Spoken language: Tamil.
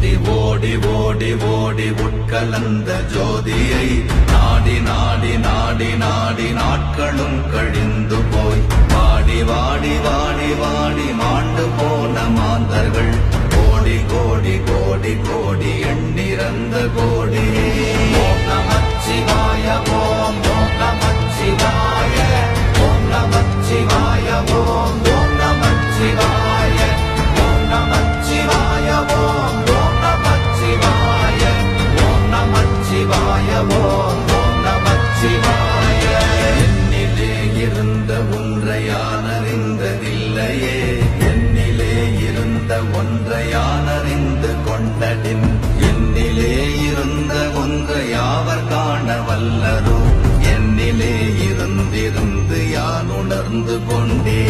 ஓடி ஓடி ஓடி ஓடி உட்கலந்த ஜோதியை நாடி நாடி நாடி நாடி நாட்களும் கழிந்து போய் வாடி வாடி வாடி வாடி மாண்டு போன மாந்தர்கள் கோடி கோடி கோடி கோடி எண்ணிறந்த கோடி. ஓம் நமச்சிவாய ஓம் ஓம் நமச்சிவாய ஓம் நமச்சிவாய ஓம் ஓம் நமச்சிவாய ஓம் நமச்சிவாய ஓம் ஓம் நமச்சிவாய ஓம் நமச்சிவாய ஓம் ஓம் நமச்சிவாய. என்னிலே இருந்த ஒன்றை யானறிந்ததில்லையே, என்னிலே இருந்த ஒன்றை யானறிந்து கொண்டடின், என்னிலே இருந்த ஒன்றை யாவர் காண வல்லரோ, என்னிலே இருந்திருந்து யான் உணர்ந்து கொண்டே.